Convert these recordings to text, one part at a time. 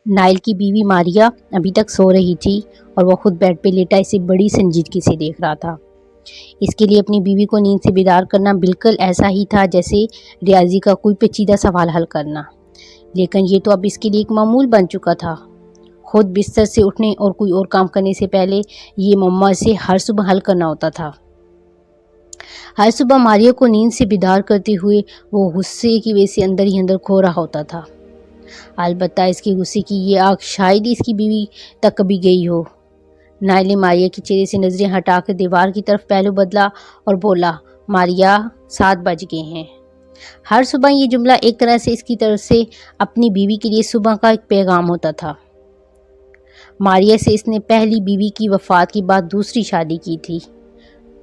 Nile کی بیوی ماریا ابھی تک سو رہی تھی اور وہ خود بیڈ پہ لیٹا اسے بڑی سنجیدگی سے دیکھ رہا تھا۔ اس کے لیے اپنی بیوی کو نیند سے بیدار کرنا بالکل ایسا ہی تھا جیسے ریاضی کا کوئی پیچیدہ سوال حل کرنا، لیکن یہ تو اب اس کے لیے ایک معمول بن چکا تھا۔ خود بستر سے اٹھنے اور کوئی اور کام کرنے سے پہلے یہ معمہ اسے ہر صبح حل کرنا ہوتا تھا۔ ہر صبح ماریا کو نیند سے بیدار کرتے ہوئے وہ غصے کی وجہ سے اندر ہی اندر کھو رہا ہوتا تھا۔ البتہ اس کے غصے کی یہ آگ شاید ہی اس کی بیوی تک کبھی گئی ہو۔ نائل نے ماریا کے چہرے سے نظریں ہٹا کر دیوار کی طرف پہلو بدلا اور بولا، ماریا 7 بج گئے ہیں۔ ہر صبح یہ جملہ ایک طرح سے اس کی طرف سے اپنی بیوی کے لیے صبح کا ایک پیغام ہوتا تھا۔ ماریا سے اس نے پہلی بیوی کی وفات کے بعد دوسری شادی کی تھی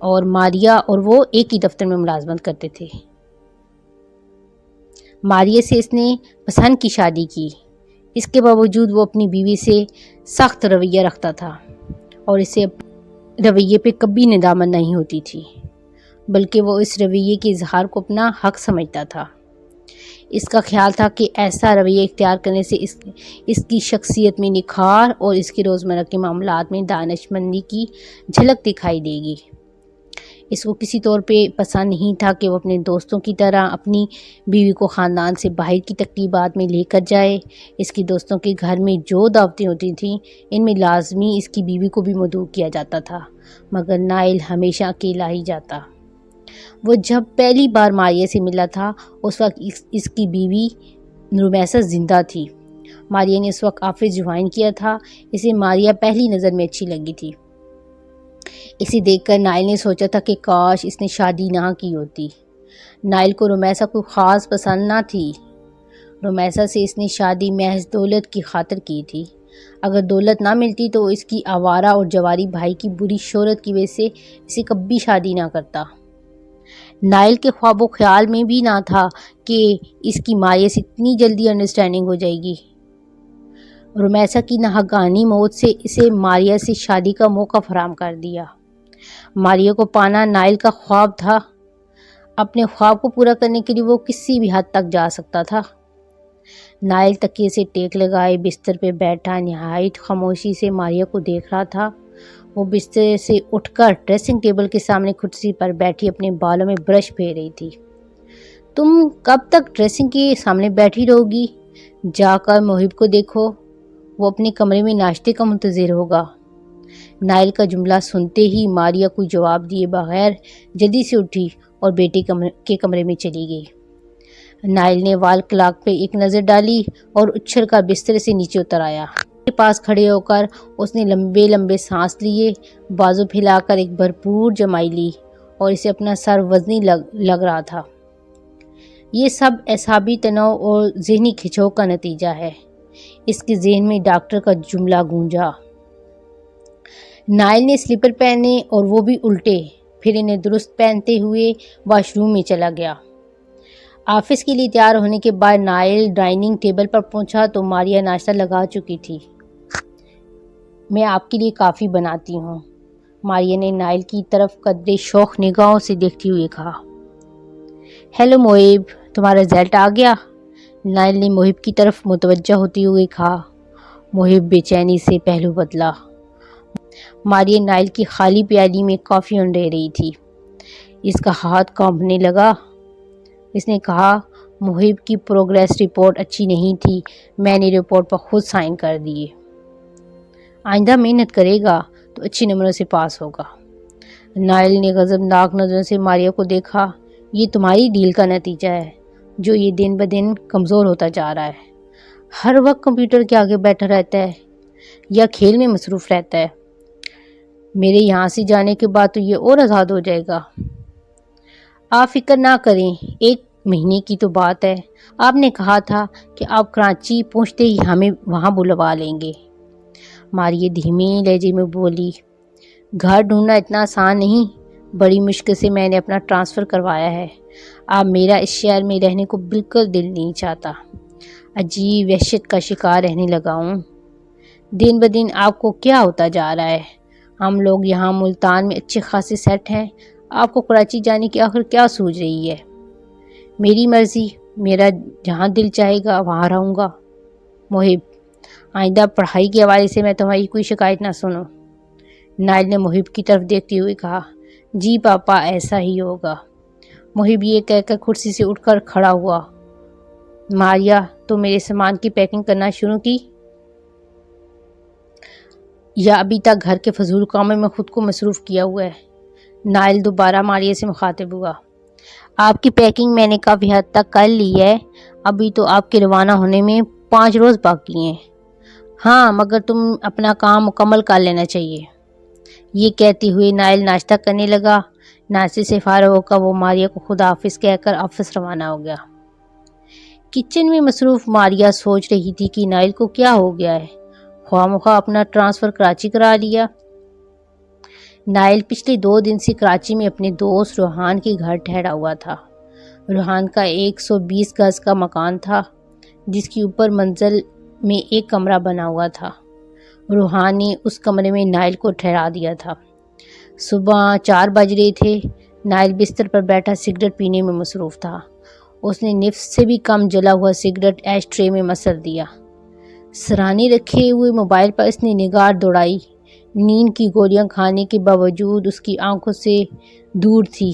اور ماریا اور وہ ایک ہی دفتر میں ملازمت کرتے تھے۔ ماریا سے اس نے پسند کی شادی کی، اس کے باوجود وہ اپنی بیوی سے سخت رویہ رکھتا تھا اور اسے رویے پہ کبھی ندامت نہیں ہوتی تھی، بلکہ وہ اس رویے کے اظہار کو اپنا حق سمجھتا تھا۔ اس کا خیال تھا کہ ایسا رویہ اختیار کرنے سے اس کی شخصیت میں نکھار اور اس کے روزمرہ کے معاملات میں دانش مندی کی جھلک دکھائی دے گی۔ اس کو کسی طور پہ پسند نہیں تھا کہ وہ اپنے دوستوں کی طرح اپنی بیوی کو خاندان سے باہر کی تقریبات میں لے کر جائے۔ اس کی دوستوں کے گھر میں جو دعوتیں ہوتی تھیں ان میں لازمی اس کی بیوی کو بھی مدعو کیا جاتا تھا، مگر نائل ہمیشہ اکیلا ہی جاتا۔ وہ جب پہلی بار ماریا سے ملا تھا اس وقت اس کی بیوی رمیسا زندہ تھی۔ ماریا نے اس وقت آفس جوائن کیا تھا۔ اسے ماریا پہلی نظر میں اچھی لگی تھی۔ اسے دیکھ کر نائل نے سوچا تھا کہ کاش اس نے شادی نہ کی ہوتی۔ نائل کو رمیسا کوئی خاص پسند نہ تھی۔ رمیسا سے اس نے شادی محض دولت کی خاطر کی تھی۔ اگر دولت نہ ملتی تو وہ اس کی آوارہ اور جواری بھائی کی بری شہرت کی وجہ سے اسے کبھی شادی نہ کرتا۔ نائل کے خواب و خیال میں بھی نہ تھا کہ اس کی ماریا سے اتنی جلدی انڈرسٹینڈنگ ہو جائے گی۔ رمیسا کی ناگہانی موت سے اسے ماریا سے شادی کا موقع فراہم کر دیا۔ ماریا کو پانا نائل کا خواب تھا۔ اپنے خواب کو پورا کرنے کے لیے وہ کسی بھی حد تک جا سکتا تھا۔ نائل تکیے سے ٹیک لگائے بستر پہ بیٹھا نہایت خاموشی سے ماریا کو دیکھ رہا تھا۔ وہ بستر سے اٹھ کر ڈریسنگ ٹیبل کے سامنے کرسی پر بیٹھی اپنے بالوں میں برش پھیر رہی تھی۔ تم کب تک ڈریسنگ کے سامنے بیٹھی رہو گی؟ جا کر محب کو دیکھو، وہ اپنے کمرے میں ناشتے کا منتظر ہوگا۔ نائل کا جملہ سنتے ہی ماریا کوئی جواب دیے بغیر جلدی سے اٹھی اور بیٹے کے کمرے میں چلی گئی۔ نائل نے وال کلاک پہ ایک نظر ڈالی اور اچھل کر بستر سے نیچے اتر آیا۔ کے پاس کھڑے ہو کر اس نے لمبے لمبے سانس لیے، بازو پھیلا کر ایک بھرپور جمائی لی اور اسے اپنا سر وزنی لگ رہا تھا۔ یہ سب اعصابی تناؤ اور ذہنی کھچاؤ کا نتیجہ ہے، اس کے ذہن میں ڈاکٹر کا جملہ گونجا۔ نائل نے سلیپر پہنے اور وہ بھی الٹے، پھر انہیں درست پہنتے ہوئے واش روم میں چلا گیا۔ آفس کے لیے تیار ہونے کے بعد نائل ڈائننگ ٹیبل پر پہنچا تو ماریا ناشتہ لگا چکی تھی۔ میں آپ کے لیے کافی بناتی ہوں، ماریا نے نائل کی طرف قدرے شوق نگاہوں سے دیکھتی ہوئے کہا۔ ہیلو محب، تمہارا رزلٹ آ گیا؟ نائل نے محب کی طرف متوجہ ہوتے ہوئے کہا۔ محب بے چینی سے پہلو بدلا۔ ماریا نائل کی خالی پیالی میں کافی رہ رہی تھی۔ اس کا ہاتھ کانپنے لگا۔ اس نے کہا، محب کی پروگریس رپورٹ اچھی نہیں تھی، میں نے رپورٹ پر خود سائن کر دیے۔ آئندہ محنت کرے گا تو اچھے نمبروں سے پاس ہوگا۔ نائل نے غضبناک نظروں سے ماریا کو دیکھا۔ یہ تمہاری ڈیل کا نتیجہ ہے جو یہ دن بدن کمزور ہوتا جا رہا ہے۔ ہر وقت کمپیوٹر کے آگے بیٹھا رہتا ہے یا کھیل میں مصروف رہتا ہے۔ میرے یہاں سے جانے کے بعد تو یہ اور آزاد ہو جائے گا۔ آپ فکر نہ کریں، 1 مہینے کی تو بات ہے۔ آپ نے کہا تھا کہ آپ کراچی پہنچتے ہی ہمیں وہاں بلوا لیں گے۔ ماریا دھیمے لہجے میں بولی، گھر ڈھونڈنا اتنا آسان نہیں، بڑی مشکل سے میں نے اپنا ٹرانسفر کروایا ہے۔ اب میرا اس شہر میں رہنے کو بالکل دل نہیں چاہتا، عجیب وحشت کا شکار رہنے لگا ہوں۔ دن بدن آپ کو کیا ہوتا جا رہا ہے؟ ہم لوگ یہاں ملتان میں اچھے خاصے سیٹ ہیں، آپ کو کراچی جانے کی آخر کیا سوچ رہی ہے؟ میری مرضی، میرا جہاں دل چاہے گا وہاں رہوں گا۔ محب، آئندہ پڑھائی کے حوالے سے میں تمہاری کوئی شکایت نہ سنوں۔ نائل نے محب کی طرف دیکھتے ہوئے کہا۔ جی پاپا، ایسا ہی ہوگا۔ محب یہ کہہ کر کرسی سے اٹھ کر کھڑا ہوا۔ ماریا، تو میرے سامان کی پیکنگ کرنا شروع کی یا ابھی تک گھر کے فضول کاموں میں خود کو مصروف کیا ہوا ہے؟ نائل دوبارہ ماریا سے مخاطب ہوا۔ آپ کی پیکنگ میں نے کافی حد تک کر لی ہے، ابھی تو آپ کے روانہ ہونے میں 5 روز باقی ہیں۔ ہاں، مگر تم اپنا کام مکمل کر لینا چاہیے۔ یہ کہتے ہوئے نائل ناشتہ کرنے لگا۔ ناشتے سے فارغ ہو کر وہ ماریا کو خدا حافظ کہہ کر آفس روانہ ہو گیا۔ کچن میں مصروف ماریا سوچ رہی تھی کہ نائل کو کیا ہو گیا ہے، خواہ مخواہ اپنا ٹرانسفر کراچی کرا لیا۔ نائل پچھلے 2 دن سے کراچی میں اپنے دوست روحان کے گھر ٹھہرا ہوا تھا۔ روحان کا 120 گز کا مکان تھا، جس کی اوپر منزل میں ایک کمرہ بنا ہوا تھا۔ روحان نے اس کمرے میں نائل کو ٹھہرا دیا تھا۔ صبح 4 بج رہے تھے۔ نائل بستر پر بیٹھا سگریٹ پینے میں مصروف تھا۔ اس نے نصف سے بھی کم جلا ہوا سگریٹ ایش ٹرے میں مسل دیا۔ سرانے رکھے ہوئے موبائل پر اس نے نگاہ دوڑائی۔ نیند کی گولیاں کھانے کے باوجود اس کی آنکھوں سے دور تھی۔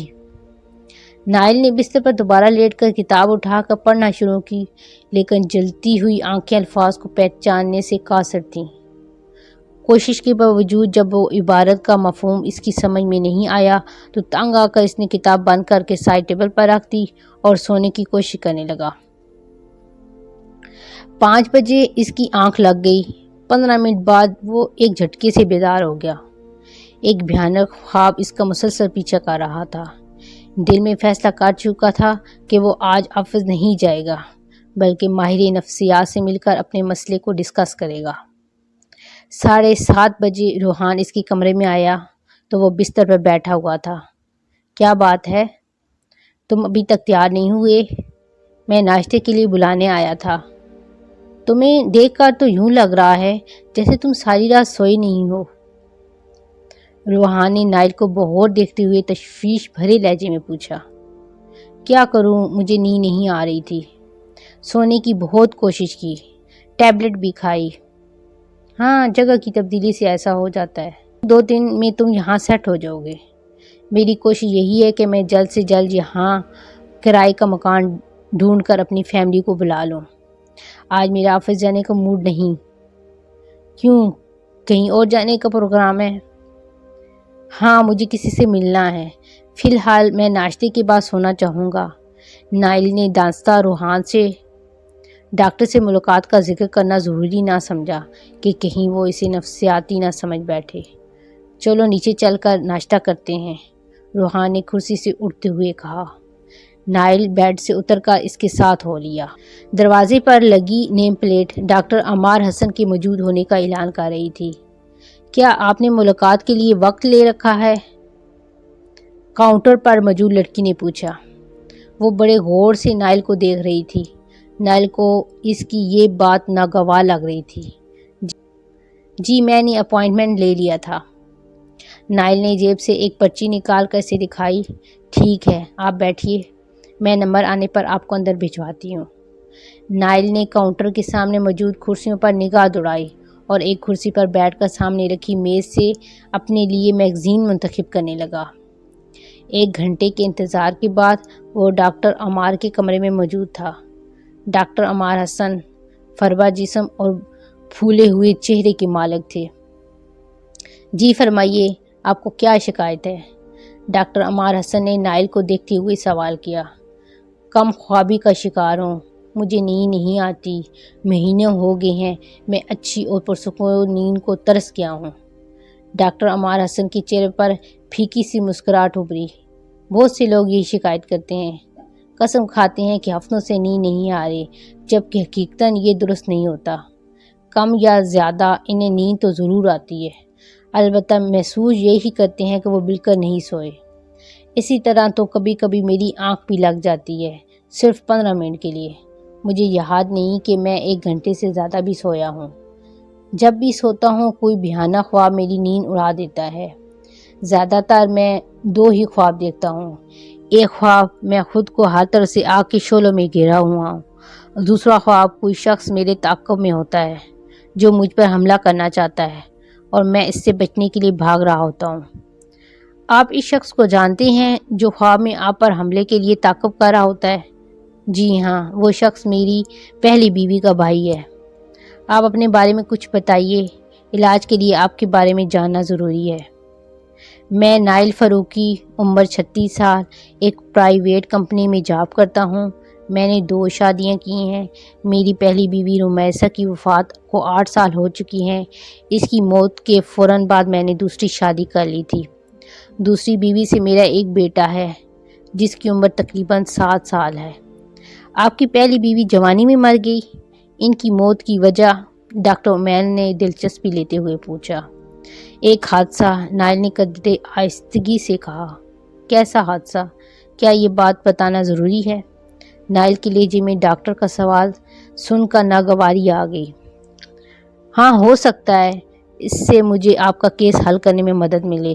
نائل نے بستر پر دوبارہ لیٹ کر کتاب اٹھا کر پڑھنا شروع کی، لیکن جلتی ہوئی آنکھیں الفاظ کو پہچاننے سے قاصر تھیں۔ کوشش کے باوجود جب وہ عبارت کا مفہوم اس کی سمجھ میں نہیں آیا تو تنگ آ کر اس نے کتاب بند کر کے سائڈ ٹیبل پر رکھ دی اور سونے کی کوشش کرنے لگا۔ 5 بجے اس کی آنکھ لگ گئی۔ 15 منٹ بعد وہ ایک جھٹکے سے بیدار ہو گیا۔ ایک بھیانک خواب اس کا مسلسل پیچھا کر رہا تھا۔ دل میں فیصلہ کر چکا تھا کہ وہ آج آفس نہیں جائے گا، بلکہ ماہر نفسیات سے مل کر اپنے مسئلے کو ڈسکس کرے گا۔ 7:30 بجے روحان اس کے کمرے میں آیا تو وہ بستر پر بیٹھا ہوا تھا۔ کیا بات ہے؟ تم ابھی تک تیار نہیں ہوئے؟ میں ناشتے کے لیے بلانے آیا تھا۔ تمہیں دیکھ کر تو یوں لگ رہا ہے جیسے تم ساری رات سوئے نہیں ہو۔ روحان نے نائل کو بہت دیکھتے ہوئے تشویش بھرے لہجے میں پوچھا۔ کیا کروں، مجھے نیند نہیں آ رہی تھی۔ سونے کی بہت کوشش کی، ٹیبلٹ بھی کھائی۔ ہاں، جگہ کی تبدیلی سے ایسا ہو جاتا ہے۔ 2 دن میں تم یہاں سیٹ ہو جاؤ گے۔ میری کوشش یہی ہے کہ میں جلد سے جلد یہاں کرائے کا مکان ڈھونڈ کر اپنی فیملی کو بلا لوں۔ آج میرا آفس جانے کا موڈ نہیں۔ کیوں، کہیں اور جانے کا پروگرام ہے؟ ہاں، مجھے کسی سے ملنا ہے۔ فی الحال میں ناشتے کے بعد سونا چاہوں گا۔ نائل نے دانستہ روحان سے ڈاکٹر سے ملاقات کا ذکر کرنا ضروری نہ سمجھا کہ کہیں وہ اسے نفسیاتی نہ سمجھ بیٹھے۔ چلو نیچے چل کر ناشتہ کرتے ہیں، روحان نے کرسی سے اٹھتے ہوئے کہا۔ نائل بیڈ سے اتر کر اس کے ساتھ ہو لیا۔ دروازے پر لگی نیم پلیٹ ڈاکٹر عمار حسن کے موجود ہونے کا اعلان کر رہی تھی۔ کیا آپ نے ملاقات کے لیے وقت لے رکھا ہے؟ کاؤنٹر پر موجود لڑکی نے پوچھا۔ وہ بڑے غور سے نائل کو دیکھ رہی تھی۔ نائل کو اس کی یہ بات ناگوار لگ رہی تھی۔ جی، میں نے اپوائنٹمنٹ لے لیا تھا۔ نائل نے جیب سے ایک پرچی نکال کر اسے دکھائی۔ ٹھیک ہے، آپ بیٹھیے، میں نمبر آنے پر آپ کو اندر بھجواتی ہوں۔ نائل نے کاؤنٹر کے سامنے موجود کرسیوں پر نگاہ دوڑائی اور ایک کرسی پر بیٹھ کر سامنے رکھی میز سے اپنے لیے میگزین منتخب کرنے لگا۔ 1 گھنٹے کے انتظار کے بعد وہ ڈاکٹر عمار کے کمرے میں موجود تھا۔ ڈاکٹر عمار حسن فربا جسم اور پھولے ہوئے چہرے کے مالک تھے۔ جی فرمائیے، آپ کو کیا شکایت ہے؟ ڈاکٹر عمار حسن نے نائل کو دیکھتے ہوئے سوال کیا۔ کم خوابی کا شکار ہوں، مجھے نیند نہیں آتی، مہینے ہو گئے ہیں میں اچھی اور پرسکون نیند کو ترس گیا ہوں۔ ڈاکٹر عمار حسن کے چہرے پر پھیکی سی مسکراہٹ ابھری۔ بہت سے لوگ یہی شکایت کرتے ہیں، قسم کھاتے ہیں کہ ہفتوں سے نیند نہیں آ رہی، جبکہ حقیقتاً یہ درست نہیں ہوتا۔ کم یا زیادہ انہیں نیند تو ضرور آتی ہے، البتہ محسوس یہی کرتے ہیں کہ وہ بالکل نہیں سوئے۔ اسی طرح تو کبھی کبھی میری آنکھ بھی لگ جاتی ہے، صرف 15 منٹ کے لیے۔ مجھے یاد نہیں کہ میں 1 گھنٹے سے زیادہ بھی سویا ہوں۔ جب بھی سوتا ہوں کوئی بھیانک خواب میری نیند اڑا دیتا ہے۔ زیادہ تر میں 2 ہی خواب دیکھتا ہوں۔ ایک خواب میں خود کو ہر طرف سے آگ کے شعلوں میں گھیرا ہوا ہوں، دوسرا خواب کوئی شخص میرے تعاقب میں ہوتا ہے، جو مجھ پر حملہ کرنا چاہتا ہے اور میں اس سے بچنے کے لیے بھاگ رہا ہوتا ہوں۔ آپ اس شخص کو جانتے ہیں جو خواب میں آپ پر حملے کے لیے تعاقب کر رہا ہوتا ہے؟ جی ہاں، وہ شخص میری پہلی بیوی کا بھائی ہے۔ آپ اپنے بارے میں کچھ بتائیے، علاج کے لیے آپ کے بارے میں جاننا ضروری ہے۔ میں نائل فاروقی، عمر 36 سال، ایک پرائیویٹ کمپنی میں جاب کرتا ہوں۔ میں نے 2 شادیاں کی ہیں۔ میری پہلی بیوی رمیسہ کی وفات کو 8 سال ہو چکی ہیں۔ اس کی موت کے فوراً بعد میں نے دوسری شادی کر لی تھی۔ دوسری بیوی سے میرا ایک بیٹا ہے جس کی عمر تقریباً 7 سال ہے۔ آپ کی پہلی بیوی جوانی میں مر گئی، ان کی موت کی وجہ؟ ڈاکٹر عمیر نے دلچسپی لیتے ہوئے پوچھا۔ ایک حادثہ، نائل نے قدرے آہستگی سے کہا۔ کیسا حادثہ؟ کیا یہ بات بتانا ضروری ہے؟ نائل کے لہجے میں ڈاکٹر کا سوال سن کر ناگواری آ گئی۔ ہاں، ہو سکتا ہے اس سے مجھے آپ کا کیس حل کرنے میں مدد ملے۔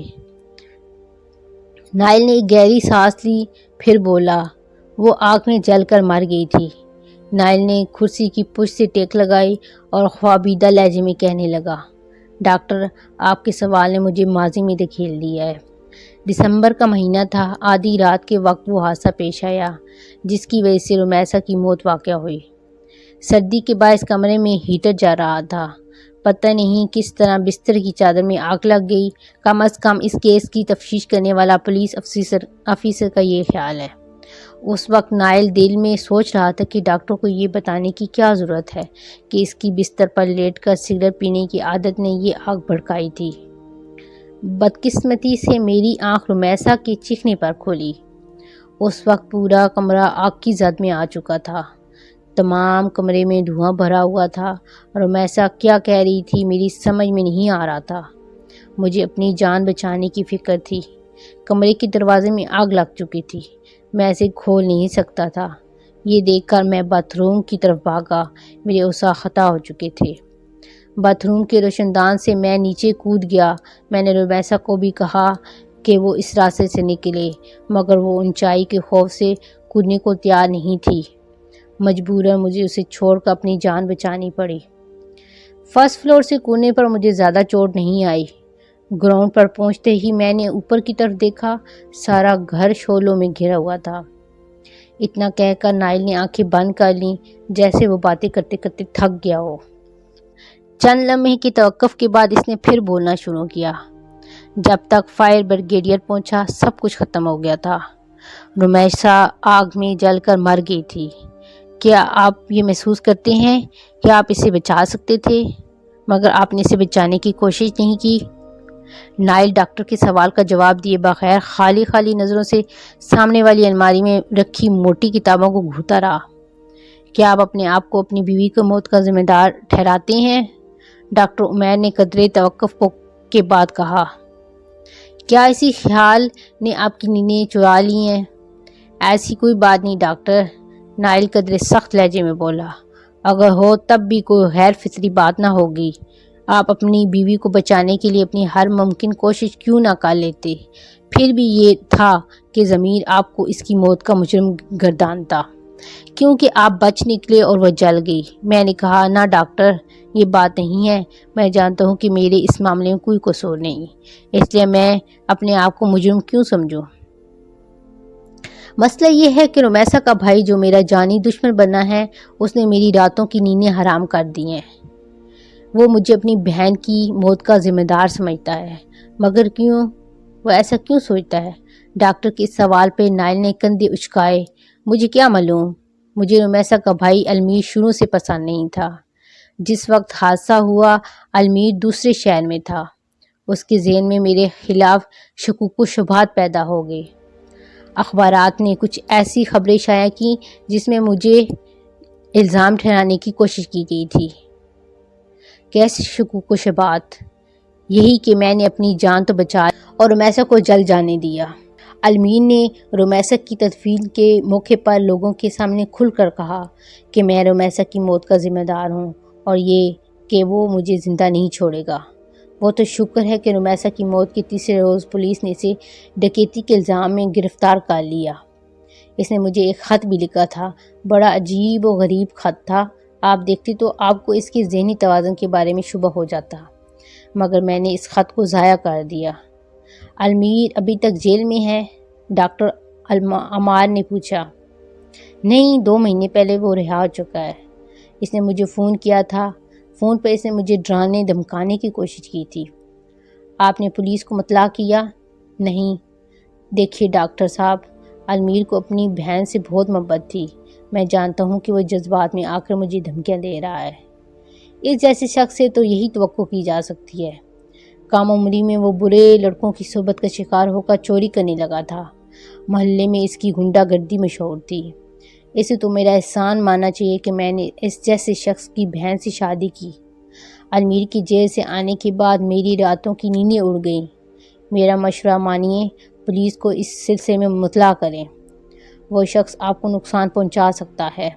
نائل نے ایک گہری سانس لی، پھر بولا، وہ آگ میں جل کر مر گئی تھی۔ نائل نے کرسی کی پشت سے ٹیک لگائی اور خوابیدہ لہجے میں کہنے لگا، ڈاکٹر، آپ کے سوال نے مجھے ماضی میں دھکیل دیا ہے۔ دسمبر کا مہینہ تھا، آدھی رات کے وقت وہ حادثہ پیش آیا جس کی وجہ سے رمیسہ کی موت واقع ہوئی۔ سردی کے باعث کمرے میں ہیٹر جل رہا تھا۔ پتہ نہیں کس طرح بستر کی چادر میں آگ لگ گئی۔ کم از کم اس کیس کی تفتیش کرنے والا پولیس افسر کا یہ خیال ہے۔ اس وقت نائل دل میں سوچ رہا تھا کہ ڈاکٹر کو یہ بتانے کی کیا ضرورت ہے کہ اس کی بستر پر لیٹ کر سگریٹ پینے کی عادت نے یہ آگ بھڑکائی تھی۔ بدقسمتی سے میری آنکھ رمیسہ کے چیخنے پر کھلی۔ اس وقت پورا کمرہ آگ کی زد میں آ چکا تھا۔ تمام کمرے میں دھواں بھرا ہوا تھا۔ رمیسہ کیا کہہ رہی تھی میری سمجھ میں نہیں آ رہا تھا۔ مجھے اپنی جان بچانے کی فکر تھی۔ کمرے کے دروازے میں آگ لگ چکی تھی، میں اسے کھول نہیں سکتا تھا۔ یہ دیکھ کر میں باتھ روم کی طرف بھاگا، میرے عصا خطا ہو چکے تھے۔ باتھ روم کے روشن دان سے میں نیچے کود گیا۔ میں نے رمیسہ کو بھی کہا کہ وہ اس راستے سے نکلے، مگر وہ اونچائی کے خوف سے کودنے کو تیار نہیں تھی۔ مجبوراً مجھے اسے چھوڑ کر اپنی جان بچانی پڑی۔ فرسٹ فلور سے کودنے پر مجھے زیادہ چوٹ نہیں آئی۔ گراؤنڈ پر پہنچتے ہی میں نے اوپر کی طرف دیکھا، سارا گھر شعلوں میں گھرا ہوا تھا۔ اتنا کہہ کر نائل نے آنکھیں بند کر لیں، جیسے وہ باتیں کرتے کرتے تھک گیا ہو۔ چند لمحے کے توقف کے بعد اس نے پھر بولنا شروع کیا۔ جب تک فائر بریگیڈیئر پہنچا سب کچھ ختم ہو گیا تھا۔ رمیسہ آگ میں جل کر مر گئی تھی۔ کیا آپ یہ محسوس کرتے ہیں کہ آپ اسے بچا سکتے تھے، مگر آپ نے اسے بچانے کی کوشش نہیں کی؟ نائل ڈاکٹر کے سوال کا جواب دیے بغیر خالی نظروں سے سامنے والی الماری میں رکھی موٹی کتابوں کو گھورتا رہا۔ کیا آپ اپنے آپ کو اپنی بیوی کی موت کا ذمہ دار ٹھہراتے ہیں؟ ڈاکٹر عمیر نے قدرے توقف کے بعد کہا۔ کیا اسی خیال نے آپ کی نیندیں چرا لی ہیں؟ ایسی کوئی بات نہیں ڈاکٹر، نائل قدرے سخت لہجے میں بولا۔ اگر ہو تب بھی کوئی غیر فطری بات نہ ہوگی۔ آپ اپنی بیوی کو بچانے کے لیے اپنی ہر ممکن کوشش کیوں نہ کر لیتے؟ پھر بھی یہ تھا کہ ضمیر آپ کو اس کی موت کا مجرم گردانتا، کیونکہ آپ بچ نکلے اور وہ جل گئی۔ میں نے کہا، نہ ڈاکٹر، یہ بات نہیں ہے۔ میں جانتا ہوں کہ میرے اس معاملے میں کوئی قصور نہیں، اس لیے میں اپنے آپ کو مجرم کیوں سمجھوں؟ مسئلہ یہ ہے کہ رمیسہ کا بھائی جو میرا جانی دشمن بنا ہے، اس نے میری راتوں کی نیندیں حرام کر دی ہیں۔ وہ مجھے اپنی بہن کی موت کا ذمہ دار سمجھتا ہے۔ مگر کیوں؟ وہ ایسا کیوں سوچتا ہے؟ ڈاکٹر کے اس سوال پہ نائل نے کندھے اچکائے۔ مجھے کیا معلوم؟ مجھے رمیسہ کا بھائی المیر شروع سے پسند نہیں تھا۔ جس وقت حادثہ ہوا المیر دوسرے شہر میں تھا۔ اس کے ذہن میں میرے خلاف شکوک و شبہات پیدا ہو گئے۔ اخبارات نے کچھ ایسی خبریں شائع کیں جس میں مجھے الزام ٹھہرانے کی کوشش کی گئی تھی۔ کیسے شکوک و شبہات؟ یہی کہ میں نے اپنی جان تو بچا اور رمیسہ کو جل جانے دیا۔ المیر نے رمیسہ کی تدفین کے موقع پر لوگوں کے سامنے کھل کر کہا کہ میں رمیسہ کی موت کا ذمہ دار ہوں اور یہ کہ وہ مجھے زندہ نہیں چھوڑے گا۔ وہ تو شکر ہے کہ رمیسہ کی موت کے تیسرے روز پولیس نے اسے ڈکیتی کے الزام میں گرفتار کر لیا۔ اس نے مجھے ایک خط بھی لکھا تھا، بڑا عجیب و غریب خط تھا۔ آپ دیکھتی تو آپ کو اس کے ذہنی توازن کے بارے میں شبہ ہو جاتا، مگر میں نے اس خط کو ضائع کر دیا۔ المیر ابھی تک جیل میں ہے؟ ڈاکٹر عمار نے پوچھا۔ نہیں، 2 مہینے پہلے وہ رہا ہو چکا ہے۔ اس نے مجھے فون کیا تھا۔ فون پر اس نے مجھے ڈرانے دھمکانے کی کوشش کی تھی۔ آپ نے پولیس کو مطلع کیا؟ نہیں۔ دیکھیے ڈاکٹر صاحب، المیر کو اپنی بہن سے بہت محبت تھی۔ میں جانتا ہوں کہ وہ جذبات میں آ کر مجھے دھمکیاں دے رہا ہے۔ اس جیسے شخص سے تو یہی توقع کی جا سکتی ہے۔ کم عمری میں وہ برے لڑکوں کی صحبت کا شکار ہو کر چوری کرنے لگا تھا۔ محلے میں اس کی غنڈہ گردی مشہور تھی۔ اسے تو میرا احسان ماننا چاہیے کہ میں نے اس جیسے شخص کی بہن سے شادی کی۔ المیر کی جیل سے آنے کے بعد میری راتوں کی نیندیں اڑ گئیں۔ میرا مشورہ مانیے، پولیس کو اس سلسلے میں مطلع کریں۔ وہ شخص آپ کو نقصان پہنچا سکتا ہے۔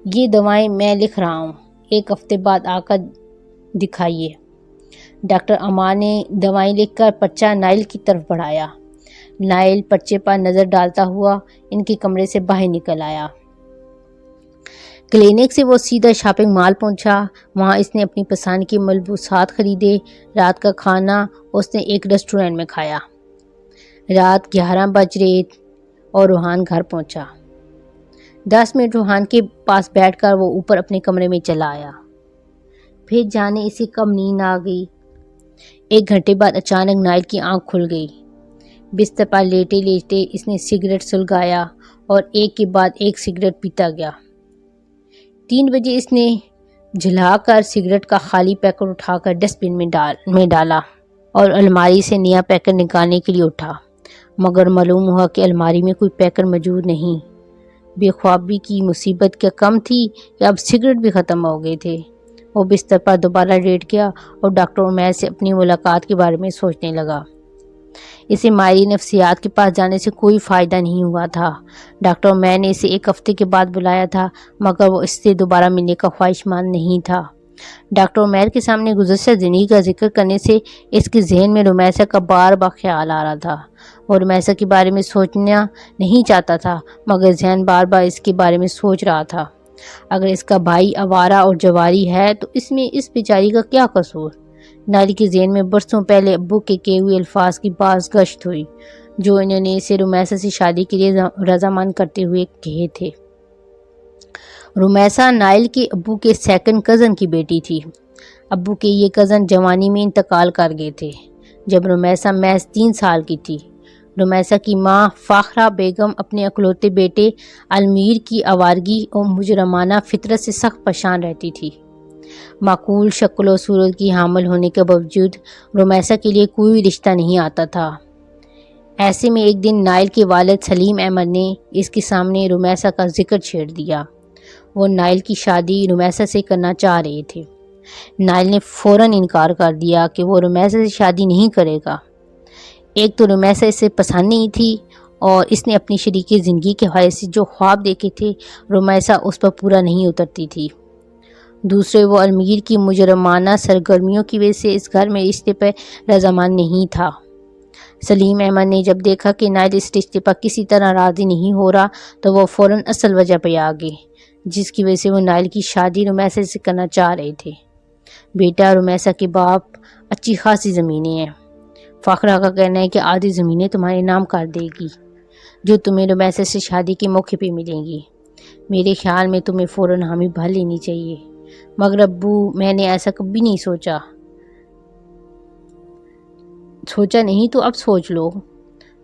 یہ دوائیں میں لکھ رہا ہوں، 1 ہفتے بعد آ کر دکھائیے۔ ڈاکٹر عمار نے دوائیں لکھ کر پرچہ نائل کی طرف بڑھایا۔ نائل پرچے پر نظر ڈالتا ہوا ان کے کمرے سے باہر نکل آیا۔ کلینک سے وہ سیدھا شاپنگ مال پہنچا۔ وہاں اس نے اپنی پسند کے ملبوسات خریدے۔ رات کا کھانا اس نے ایک ریسٹورینٹ میں کھایا۔ رات 11 بج رہے اور روحان گھر پہنچا۔ 10 منٹ روحان کے پاس بیٹھ کر وہ اوپر اپنے کمرے میں چلا آیا۔ پھر جانے اسے کب نیند آ گئی۔ 1 گھنٹے بعد اچانک نائل کی آنکھ کھل گئی۔ بستر پر لیٹے لیٹے اس نے سگریٹ سلگایا اور ایک کے بعد ایک سگریٹ پیتا گیا۔ 3 بجے اس نے جھلا کر سگریٹ کا خالی پیکٹ اٹھا کر ڈسٹ بن میں ڈالا اور الماری سے نیا پیکٹ نکالنے کے لیے اٹھا، مگر معلوم ہوا کہ الماری میں کوئی پیکٹ موجود نہیں۔ بے خوابی کی مصیبت کیا کم تھی کہ اب سگریٹ بھی ختم ہو گئے تھے۔ وہ بستر پر دوبارہ لیٹ گیا اور ڈاکٹر عمیر سے اپنی ملاقات کے بارے میں سوچنے لگا۔ اسے ماہر نفسیات کے پاس جانے سے کوئی فائدہ نہیں ہوا تھا۔ ڈاکٹر عمیر نے اسے 1 ہفتے کے بعد بلایا تھا، مگر وہ اس سے دوبارہ ملنے کا خواہشمند نہیں تھا۔ ڈاکٹر عمیر کے سامنے گزشتہ زندگی کا ذکر کرنے سے اس کے ذہن میں رمیسا کا بار بار خیال آ رہا تھا۔ وہ رمیسا کے بارے میں سوچنا نہیں چاہتا تھا، مگر ذہن بار بار اس کے بارے میں سوچ رہا تھا۔ اگر اس کا بھائی آوارہ اور جواری ہے تو اس میں اس بیچاری کا کیا قصور؟ نائل کے ذہن میں برسوں پہلے ابو کے کہے ہوئے الفاظ کی باز گشت ہوئی، جو انہوں نے اسے رمیسا سے شادی کے لیے رضامند کرتے ہوئے کہے تھے۔ رمیسا نائل کے ابو کے 2nd کزن کی بیٹی تھی۔ ابو کے یہ کزن جوانی میں انتقال کر گئے تھے جب رمیسا محض 3 سال کی تھی۔ رمیسا کی ماں فاخرہ بیگم اپنے اکلوتے بیٹے المیر کی آوارگی اور مجرمانہ فطرت سے سخت پریشان رہتی تھی۔ معقول شکل و صورت کی حامل ہونے کے باوجود رمیسا کے لیے کوئی رشتہ نہیں آتا تھا۔ ایسے میں ایک دن نائل کے والد سلیم احمد نے اس کے سامنے رمیسا کا ذکر چھیڑ دیا۔ وہ نائل کی شادی رمیسا سے کرنا چاہ رہے تھے۔ نائل نے فوراً انکار کر دیا کہ وہ رمیسا سے شادی نہیں کرے گا۔ ایک تو رمیسا اسے پسند نہیں تھی اور اس نے اپنی شریک زندگی کے حوالے سے جو خواب دیکھے تھے رمیسا اس پر پورا نہیں اترتی تھی۔ دوسرے وہ المیر کی مجرمانہ سرگرمیوں کی وجہ سے اس گھر میں رشتے پر رضامند نہیں تھا۔ سلیم احمد نے جب دیکھا کہ نائل اس رشتے پر کسی طرح راضی نہیں ہو رہا تو وہ فوراً اصل وجہ پہ آ گئے، جس کی وجہ سے وہ نائل کی شادی رمیسا سے کرنا چاہ رہے تھے۔ بیٹا، رمیسا کے باپ اچھی خاصی زمینیں ہیں۔ فاخرہ کا کہنا ہے کہ آدھی زمینیں تمہارے نام کر دے گی، جو تمہیں رمیسا سے شادی کے موقع پہ ملیں گی۔ میرے خیال میں تمہیں فوراً حامی بھر لینی چاہیے، مگر ابو میں نے ایسا کبھی نہیں سوچا نہیں تو اب سوچ لو،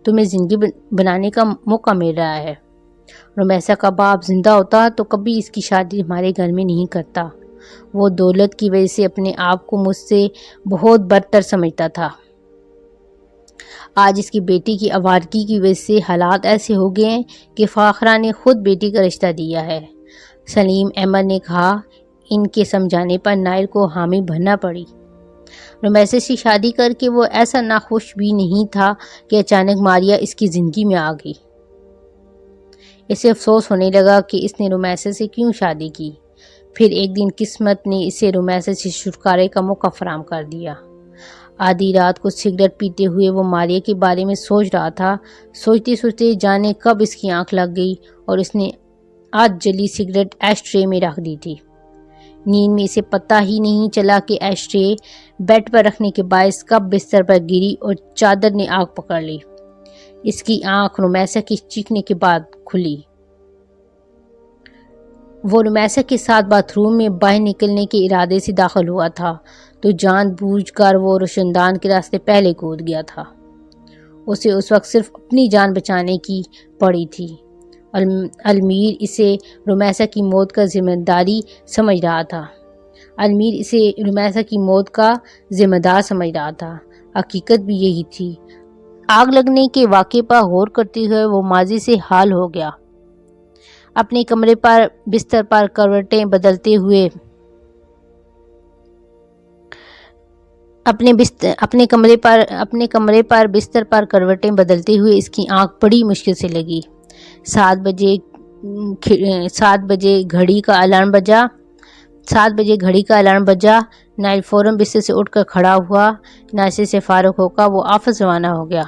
تمہیں زندگی بنانے کا موقع مل رہا ہے۔ رمیسا کا باپ زندہ ہوتا تو کبھی اس کی شادی ہمارے گھر میں نہیں کرتا۔ وہ دولت کی وجہ سے اپنے آپ کو مجھ سے بہت برتر سمجھتا تھا۔ آج اس کی بیٹی کی آوارگی کی وجہ سے حالات ایسے ہو گئے ہیں کہ فاخرہ نے خود بیٹی کا رشتہ دیا ہے۔ سلیم احمد نے کہا۔ ان کے سمجھانے پر نائل کو حامی بھرنا پڑی۔ رمیسا سے شادی کر کے وہ ایسا ناخوش بھی نہیں تھا کہ اچانک ماریا اس کی زندگی میں آ گئی۔ اسے افسوس ہونے لگا کہ اس نے رمیسا سے کیوں شادی کی۔ پھر ایک دن قسمت نے اسے رمیسا سے چھٹکارے کا موقع فراہم کر دیا۔ آدھی رات کو سگریٹ پیتے ہوئے وہ ماریا کے بارے میں سوچ رہا تھا۔ سوچتے سوچتے جانے کب اس کی آنکھ لگ گئی اور اس نے آدھ جلی سگریٹ ایش ٹرے میں رکھ دی تھی۔ نیند میں اسے پتہ ہی نہیں چلا کہ ایشٹرے بیڈ پر رکھنے کے باعث کب بستر پر گری اور چادر نے آگ پکڑ لی۔ اس کی آنکھ رمیسا کے چیخنے کے بعد کھلی۔ وہ رمیسا کے ساتھ باتھ روم میں باہر نکلنے کے ارادے سے داخل ہوا تھا تو جان بوجھ کر وہ روشندان کے راستے پہلے کود گیا تھا۔ اسے اس وقت صرف اپنی جان بچانے کی پڑی تھی۔ المیر اسے رمیسا کی موت کا ذمہ دار سمجھ رہا تھا۔ حقیقت بھی یہی تھی۔ آگ لگنے کے واقعے پر غور کرتے ہوئے وہ ماضی سے حال ہو گیا۔ اپنے کمرے پر بستر پر کروٹیں بدلتے ہوئے اس کی آنکھ بڑی مشکل سے لگی۔ 7 بجے گھڑی کا الارم بجا۔ نائل فوراً بستر سے اٹھ کر کھڑا ہوا۔ ناشتے سے فارغ ہو کر وہ آفس روانہ ہو گیا۔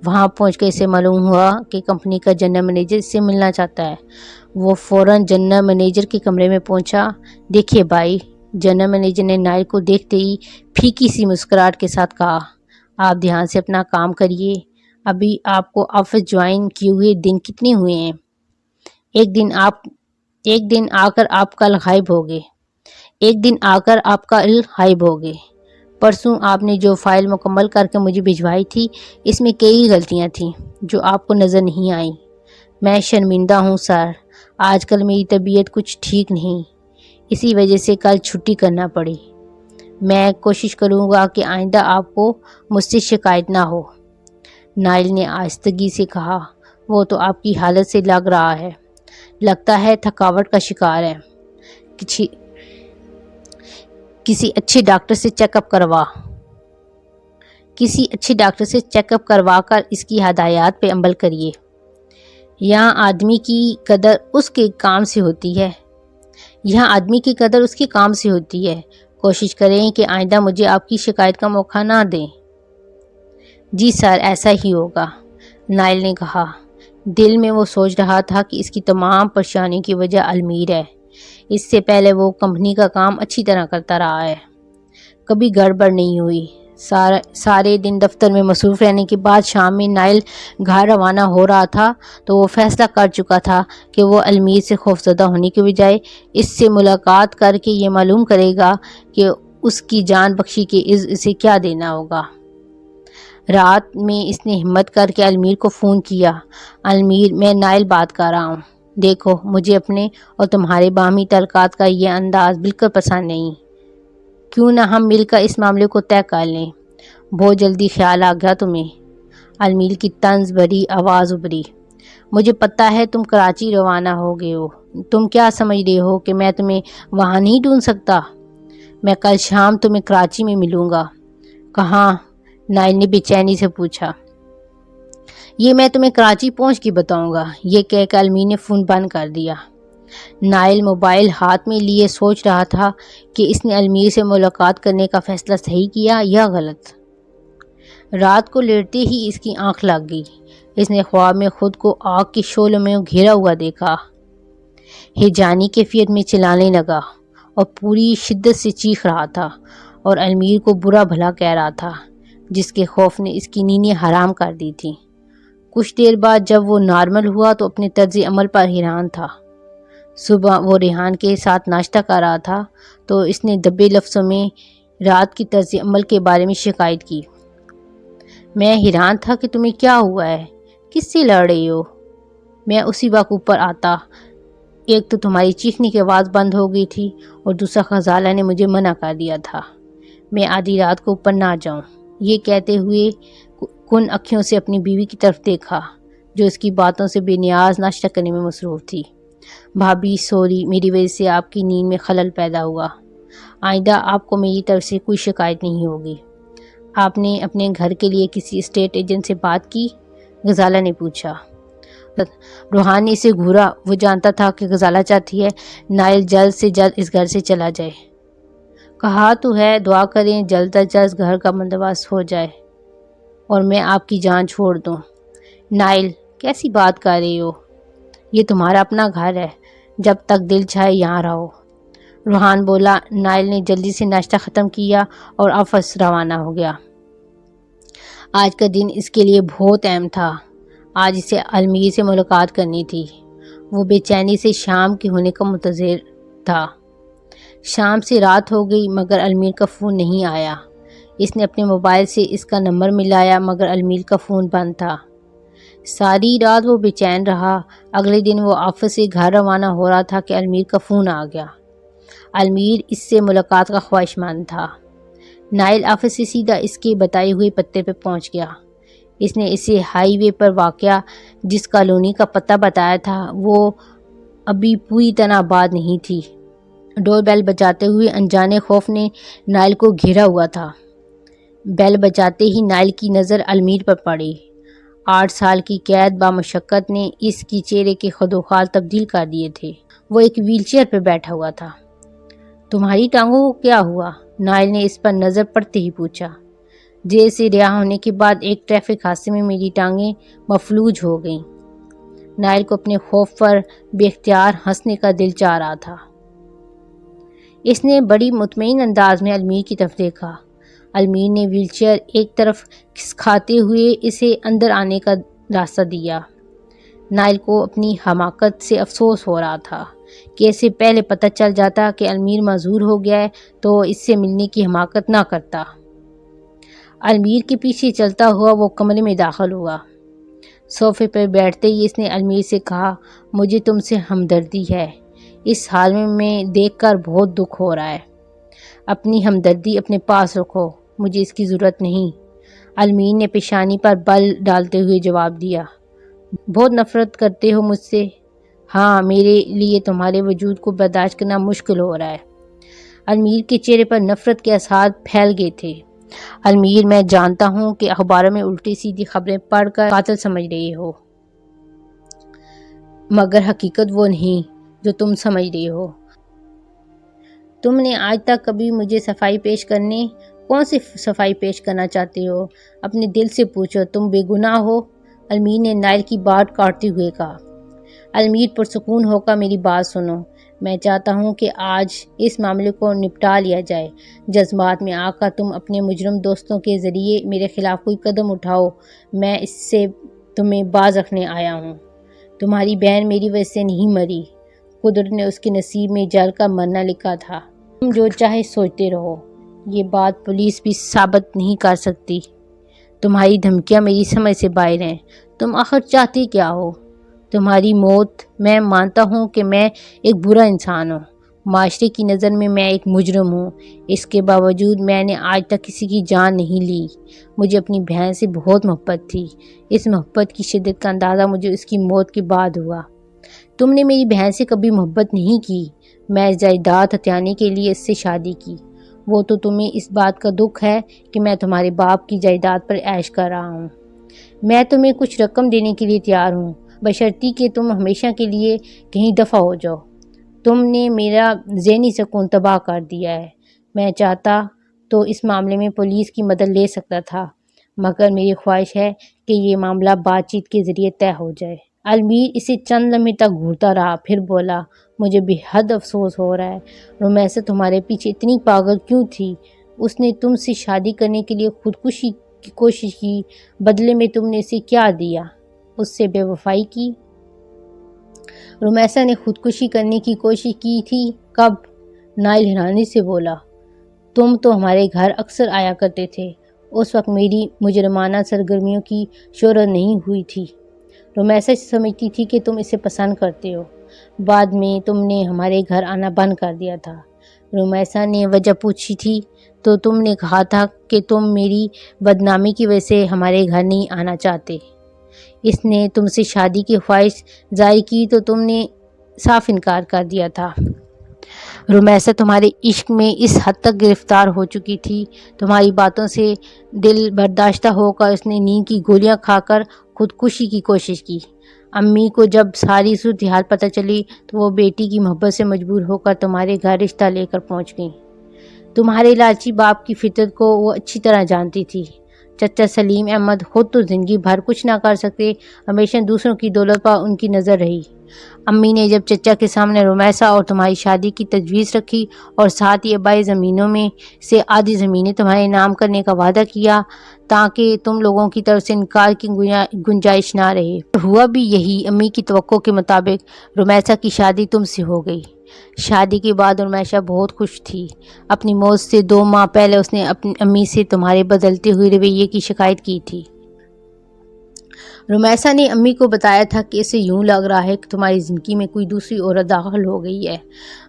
وہاں پہنچ کر اسے معلوم ہوا کہ کمپنی کا جنرل منیجر اس سے ملنا چاہتا ہے۔ وہ فوراً جنرل منیجر کے کمرے میں پہنچا۔ دیکھیے بھائی، جنرل منیجر نے نائل کو دیکھتے ہی پھیکی سی مسکراہٹ کے ساتھ کہا، آپ دھیان سے اپنا کام کریے۔ ابھی آپ کو آفس جوائن کیے ہوئے دن کتنے ہوئے ہیں؟ ایک دن آ کر آپ کل غائب ہو گئے۔ پرسوں آپ نے جو فائل مکمل کر کے مجھے بھجوائی تھی، اس میں کئی غلطیاں تھیں جو آپ کو نظر نہیں آئیں۔ میں شرمندہ ہوں سر، آج کل میری طبیعت کچھ ٹھیک نہیں، اسی وجہ سے کل چھٹی کرنا پڑی۔ میں کوشش کروں گا کہ آئندہ آپ کو مجھ سے شکایت نہ ہو۔ نائل نے آہستگی سے کہا، وہ تو آپ کی حالت سے لگ رہا ہے، لگتا ہے تھکاوٹ کا شکار ہے۔ کسی اچھے ڈاکٹر سے چیک اپ کروا کر اس کی ہدایات پہ عمل کریے۔ یہاں آدمی کی قدر اس کے کام سے ہوتی ہے۔ کوشش کریں کہ آئندہ مجھے آپ کی شکایت کا موقع نہ دیں۔ جی سر، ایسا ہی ہوگا، نائل نے کہا۔ دل میں وہ سوچ رہا تھا کہ اس کی تمام پریشانیوں کی وجہ المیر ہے۔ اس سے پہلے وہ کمپنی کا کام اچھی طرح کرتا رہا ہے، کبھی گڑبڑ نہیں ہوئی۔ سارے دن دفتر میں مصروف رہنے کے بعد شام میں نائل گھر روانہ ہو رہا تھا تو وہ فیصلہ کر چکا تھا کہ وہ المیر سے خوفزدہ ہونے کے بجائے اس سے ملاقات کر کے یہ معلوم کرے گا کہ اس کی جان بخشی کے عوض اسے کیا دینا ہوگا۔ رات میں اس نے ہمت کر کے المیر کو فون کیا۔ المیر، میں نائل بات کر رہا ہوں۔ دیکھو، مجھے اپنے اور تمہارے باہمی تعلقات کا یہ انداز بالکل پسند نہیں۔ کیوں نہ ہم مل کر اس معاملے کو طے کر لیں؟ بہت جلدی خیال آ گیا تمہیں؟ المیر کی طنز بھری آواز ابھری۔ مجھے پتہ ہے تم کراچی روانہ ہو گئے ہو۔ تم کیا سمجھ رہے ہو کہ میں تمہیں وہاں نہیں ڈھونڈ سکتا؟ میں کل شام تمہیں کراچی میں ملوں گا۔ کہاں؟ نائل نے بے چینی سے پوچھا۔ یہ میں تمہیں کراچی پہنچ کے بتاؤں گا، یہ کہہ کر المیر نے فون بند کر دیا۔ نائل موبائل ہاتھ میں لیے سوچ رہا تھا کہ اس نے المیر سے ملاقات کرنے کا فیصلہ صحیح کیا یا غلط۔ رات کو لیٹتے ہی اس کی آنکھ لگ گئی۔ اس نے خواب میں خود کو آگ کے شعلوں میں گھرا ہوا دیکھا۔ ہیجانی کیفیت میں چلانے لگا اور پوری شدت سے چیخ رہا تھا اور المیر کو برا بھلا کہہ رہا تھا، جس کے خوف نے اس کی نیندیں حرام کر دی تھی۔ کچھ دیر بعد جب وہ نارمل ہوا تو اپنے طرز عمل پر حیران تھا۔ صبح وہ ریحان کے ساتھ ناشتہ کر رہا تھا تو اس نے دبے لفظوں میں رات کی طرز عمل کے بارے میں شکایت کی۔ میں حیران تھا کہ تمہیں کیا ہوا ہے، کس سے لڑ رہی ہو؟ میں اسی وقت اوپر آتا، ایک تو تمہاری چیخنے کی آواز بند ہو گئی تھی اور دوسرا غزالہ نے مجھے منع کر دیا تھا میں آدھی رات کو اوپر نہ جاؤں۔ یہ کہتے ہوئے کن اکھیوں سے اپنی بیوی کی طرف دیکھا جو اس کی باتوں سے بے نیاز ناشتہ کرنے میں مصروف تھی۔ بھابی سوری، میری وجہ سے آپ کی نیند میں خلل پیدا ہوا۔ آئندہ آپ کو میری طرف سے کوئی شکایت نہیں ہوگی۔ آپ نے اپنے گھر کے لیے کسی اسٹیٹ ایجنٹ سے بات کی؟ غزالہ نے پوچھا۔ روحان نے اسے گھورا۔ وہ جانتا تھا کہ غزالہ چاہتی ہے نائل جلد سے جلد اس گھر سے چلا جائے۔ کہا تو ہے، دعا کریں جلد از جلد گھر کا بندوبست ہو جائے اور میں آپ کی جان چھوڑ دوں۔ نائل، کیسی بات کر رہی ہو؟ یہ تمہارا اپنا گھر ہے، جب تک دل چاہے یہاں رہو۔ روحان بولا۔ نائل نے جلدی سے ناشتہ ختم کیا اور آفس روانہ ہو گیا۔ آج کا دن اس کے لیے بہت اہم تھا۔ آج اسے المیر سے ملاقات کرنی تھی۔ وہ بے چینی سے شام کے ہونے کا منتظر تھا۔ شام سے رات ہو گئی مگر المیر کا فون نہیں آیا۔ اس نے اپنے موبائل سے اس کا نمبر ملایا مگر المیر کا فون بند تھا۔ ساری رات وہ بے چین رہا۔ اگلے دن وہ آفس سے گھر روانہ ہو رہا تھا کہ المیر کا فون آ گیا۔ المیر اس سے ملاقات کا خواہش مند تھا۔ نائل آفس سے سیدھا اس کے بتائے ہوئے پتے پہ پہنچ گیا۔ اس نے اسے ہائی وے پر واقع جس کالونی کا پتہ بتایا تھا وہ ابھی پوری طرح آباد نہیں تھی۔ ڈور بیل بجاتے ہوئے انجانے خوف نے نائل کو گھیرا ہوا تھا۔ بیل بجاتے ہی نائل کی نظر المیر پر پڑی۔ 8 سال کی قید بامشقت نے اس کی چہرے کے خدوخال تبدیل کر دیے تھے۔ وہ ایک ویل چیئر پہ بیٹھا ہوا تھا۔ تمہاری ٹانگوں کو کیا ہوا؟ نائل نے اس پر نظر پڑتے ہی پوچھا۔ جیل سے رہا ہونے کے بعد ایک ٹریفک حادثے میں میری ٹانگیں مفلوج ہو گئیں۔ نائل کو اپنے خوف پر بے اختیار ہنسنے کا دل چاہ رہا تھا۔ اس نے بڑی مطمئن انداز میں المیر کی طرف دیکھا۔ المیر نے ویل چیئر ایک طرف کھسکاتے ہوئے اسے اندر آنے کا راستہ دیا۔ نائل کو اپنی حماقت سے افسوس ہو رہا تھا کہ اسے پہلے پتہ چل جاتا کہ المیر معذور ہو گیا ہے تو اس سے ملنے کی حماقت نہ کرتا۔ المیر کے پیچھے چلتا ہوا وہ کمرے میں داخل ہوا۔ صوفے پر بیٹھتے ہی اس نے المیر سے کہا، مجھے تم سے ہمدردی ہے۔ اس حال میں دیکھ کر بہت دکھ ہو رہا ہے۔ اپنی ہمدردی اپنے پاس رکھو، مجھے اس کی ضرورت نہیں۔ المیر نے پیشانی پر بل ڈالتے ہوئے جواب دیا۔ بہت نفرت کرتے ہو مجھ سے؟ ہاں، میرے لیے تمہارے وجود کو برداشت کرنا مشکل ہو رہا ہے۔ المیر کے چہرے پر نفرت کے آثار پھیل گئے تھے۔ المیر، میں جانتا ہوں کہ اخباروں میں الٹی سیدھی خبریں پڑھ کر قاتل سمجھ رہے ہو، مگر حقیقت وہ نہیں جو تم سمجھ رہے ہو۔ تم نے آج تک کبھی مجھے صفائی پیش کرنے؟ کون سی صفائی پیش کرنا چاہتے ہو؟ اپنے دل سے پوچھو، تم بے گناہ ہو؟ المیر نے نائل کی بات کاٹتے ہوئے کہا۔ المیر، پرسکون ہو کر میری بات سنو۔ میں چاہتا ہوں کہ آج اس معاملے کو نپٹا لیا جائے۔ جذبات میں آ کر تم اپنے مجرم دوستوں کے ذریعے میرے خلاف کوئی قدم اٹھاؤ، میں اس سے تمہیں باز رکھنے آیا ہوں۔ تمہاری بہن میری وجہ سے نہیں مری، قدرت نے اس کے نصیب میں جل کر مرنا لکھا تھا۔ تم جو چاہے سوچتے رہو، یہ بات پولیس بھی ثابت نہیں کر سکتی۔ تمہاری دھمکیاں میری سمجھ سے باہر ہیں۔ تم آخر چاہتی کیا ہو؟ تمہاری موت؟ میں مانتا ہوں کہ میں ایک برا انسان ہوں، معاشرے کی نظر میں ایک مجرم ہوں۔ اس کے باوجود میں نے آج تک کسی کی جان نہیں لی۔ مجھے اپنی بہن سے بہت محبت تھی۔ اس محبت کی شدت کا اندازہ مجھے اس کی موت کے بعد ہوا۔ تم نے میری بہن سے کبھی محبت نہیں کی۔ میں جائیداد ہتھیانے کے لیے اس سے شادی کی۔ وہ تو تمہیں اس بات کا دکھ ہے کہ میں تمہارے باپ کی جائیداد پر عیش کر رہا ہوں۔ میں تمہیں کچھ رقم دینے کے لیے تیار ہوں، بشرطیکہ کہ تم ہمیشہ کے لیے کہیں دفع ہو جاؤ۔ تم نے میرا ذہنی سکون تباہ کر دیا ہے۔ میں چاہتا تو اس معاملے میں پولیس کی مدد لے سکتا تھا، مگر میری خواہش ہے کہ یہ معاملہ بات چیت کے ذریعے طے ہو جائے۔ المیر اسے چند لمحے تک گھورتا رہا، پھر بولا، مجھے بے حد افسوس ہو رہا ہے۔ رمیسا تمہارے پیچھے اتنی پاگل کیوں تھی؟ اس نے تم سے شادی کرنے کے لیے خودکشی کی کوشش کی، بدلے میں تم نے اسے کیا دیا؟ اس سے بے وفائی کی۔ رمیسا نے خودکشی کرنے کی کوشش کی تھی؟ کب؟ نائل حیرانی سے بولا۔ تم تو ہمارے گھر اکثر آیا کرتے تھے۔ اس وقت میری مجرمانہ سرگرمیوں کی شہرت نہیں ہوئی تھی۔ رمیسا سمجھتی تھی کہ تم اسے پسند کرتے ہو۔ بعد میں تم نے ہمارے گھر آنا بند کر دیا تھا۔ رمیسا نے وجہ پوچھی تھی تو تم نے کہا تھا کہ تم میری بدنامی کی وجہ سے ہمارے گھر نہیں آنا چاہتے۔ اس نے تم سے شادی کی خواہش ظاہر کی تو تم نے صاف انکار کر دیا تھا۔ رمیسا تمہارے عشق میں اس حد تک گرفتار ہو چکی تھی، تمہاری باتوں سے دل برداشتہ ہو کر اس نے نیند کی گولیاں کھا کر خودکشی کی کوشش کی۔ امی کو جب ساری صورتحال پتہ چلی تو وہ بیٹی کی محبت سے مجبور ہو کر تمہارے گھر رشتہ لے کر پہنچ گئیں۔ تمہارے لالچی باپ کی فطرت کو وہ اچھی طرح جانتی تھی۔ چچا سلیم احمد خود تو زندگی بھر کچھ نہ کر سکتے، ہمیشہ دوسروں کی دولت پر ان کی نظر رہی۔ امی نے جب چچا کے سامنے رمیسہ اور تمہاری شادی کی تجویز رکھی اور ساتھ ہی آبائی زمینوں میں سے آدھی زمینیں تمہارے نام کرنے کا وعدہ کیا تاکہ تم لوگوں کی طرف سے انکار کی گنجائش نہ رہے، ہوا بھی یہی۔ امی کی توقع کے مطابق رمیسہ کی شادی تم سے ہو گئی۔ شادی کے بعد رمیسہ بہت خوش تھی۔ اپنی موت سے 2 ماہ پہلے اس نے اپنی امی سے تمہارے بدلتے ہوئے رویے کی شکایت کی تھی۔ رمیسہ نے امی کو بتایا تھا کہ اسے یوں لگ رہا ہے کہ تمہاری زندگی میں کوئی دوسری عورت داخل ہو گئی ہے۔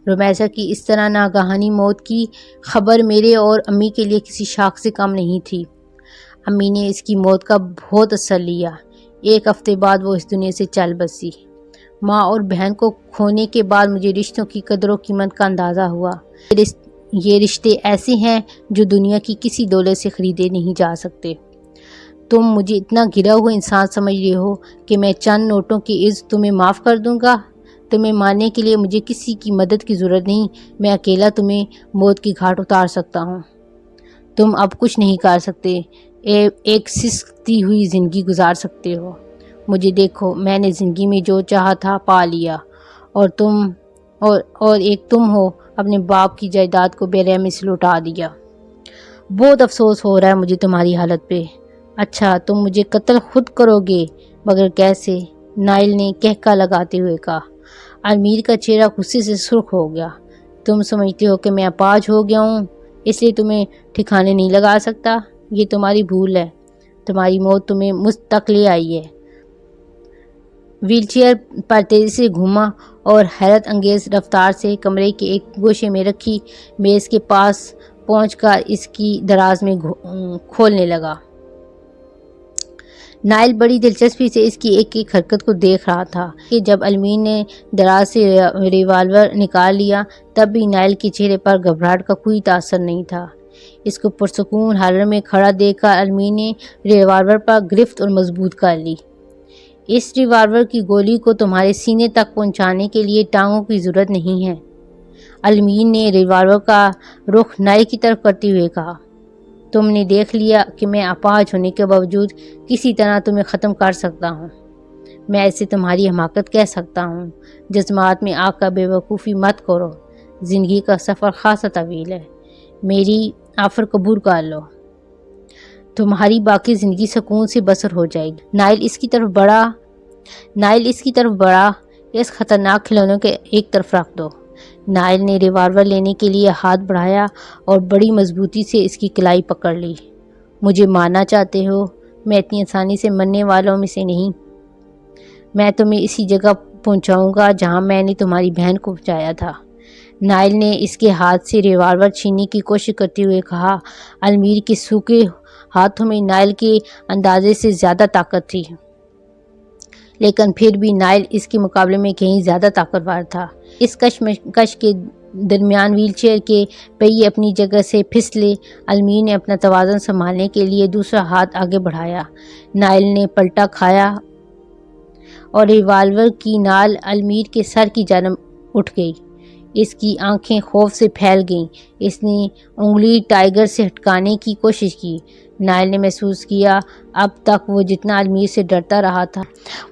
رمیسہ کی اس طرح ناگہانی موت کی خبر میرے اور امی کے لیے کسی شاخ سے کم نہیں تھی۔ امی نے اس کی موت کا بہت اثر لیا۔ 1 ہفتے بعد وہ اس دنیا سے چل بسی۔ ماں اور بہن کو کھونے کے بعد مجھے رشتوں کی قدر و قیمت کا اندازہ ہوا۔ یہ رشتے ایسے ہیں جو دنیا کی کسی دولت سے خریدے نہیں جا سکتے۔ تم مجھے اتنا گرا ہوا انسان سمجھ رہے ہو کہ میں چند نوٹوں کی عوض تمہیں معاف کر دوں گا؟ تمہیں ماننے کے لیے مجھے کسی کی مدد کی ضرورت نہیں، میں اکیلا تمہیں موت کی گھاٹ اتار سکتا ہوں۔ تم اب کچھ نہیں کر سکتے، ایک سسکتی ہوئی زندگی گزار سکتے ہو۔ مجھے دیکھو، میں نے زندگی میں جو چاہا تھا پا لیا، اور ایک تم ہو اپنے باپ کی جائیداد کو بے رحمی سے لوٹا دیا۔ بہت افسوس ہو رہا ہے مجھے تمہاری حالت پہ۔ اچھا، تم مجھے قتل خود کرو گے، مگر کیسے؟ نائل نے کہکا لگاتے ہوئے کہا۔ امیر کا چہرہ غصے سے سرخ ہو گیا۔ تم سمجھتے ہو کہ میں اپاہج ہو گیا ہوں اس لیے تمہیں ٹھکانے نہیں لگا سکتا؟ یہ تمہاری بھول ہے۔ تمہاری موت تمہیں مجھ تک لے آئی ہے۔ ویل چیئر پر تیزی سے گھوما اور حیرت انگیز رفتار سے کمرے کے ایک گوشے میں رکھی میز کے پاس پہنچ کر اس کی دراز میں کھولنے لگا۔ نائل بڑی دلچسپی سے اس کی ایک ایک حرکت کو دیکھ رہا تھا کہ جب علمین نے دراز سے ریوالور نکال لیا تب بھی نائل کے چہرے پر گھبراہٹ کا کوئی تاثر نہیں تھا۔ اس کو پرسکون حالت میں کھڑا دیکھ کر علمین نے ریوالور پر گرفت اور مضبوط کر لی۔ اس ریوالور کی گولی کو تمہارے سینے تک پہنچانے کے لیے ٹانگوں کی ضرورت نہیں ہے۔ علمین نے ریوالور کا رخ نائل کی طرف کرتے ہوئے کہا۔ تم نے دیکھ لیا کہ میں اپاہج ہونے کے باوجود کسی طرح تمہیں ختم کر سکتا ہوں۔ میں اسے تمہاری حماقت کہہ سکتا ہوں۔ جذبات میں آ کر بے وقوفی مت کرو۔ زندگی کا سفر خاصا طویل ہے۔ میری آفر قبول کر لو۔ تمہاری باقی زندگی سکون سے بسر ہو جائے گی۔ نائل اس کی طرف بڑھا۔ اس خطرناک کھلونے کو ایک طرف رکھ دو۔ نائل نے ریوالور لینے کے لیے ہاتھ بڑھایا اور بڑی مضبوطی سے اس کی کلائی پکڑ لی۔ مجھے مارنا چاہتے ہو؟ میں اتنی آسانی سے مرنے والوں میں سے نہیں۔ میں تمہیں اسی جگہ پہنچاؤں گا جہاں میں نے تمہاری بہن کو پہنچایا تھا۔ نائل نے اس کے ہاتھ سے ریوالور چھیننے کی کوشش کرتے ہوئے کہا۔ المیر کے سوکھے ہاتھوں میں نائل کے اندازے سے زیادہ طاقت تھی، لیکن پھر بھی نائل اس کے مقابلے میں کہیں زیادہ طاقتور تھا۔ اس کشمکش کے درمیان ویل چیئر کے پہیے اپنی جگہ سے پھسلے۔ المیر نے اپنا توازن سنبھالنے کے لیے دوسرا ہاتھ آگے بڑھایا۔ نائل نے پلٹا کھایا اور ریوالور کی نال المیر کے سر کی جانب اٹھ گئی۔ اس کی آنکھیں خوف سے پھیل گئیں۔ اس نے انگلی ٹائگر سے ہٹانے کی کوشش کی۔ نائل نے محسوس کیا اب تک وہ جتنا المیر سے ڈرتا رہا تھا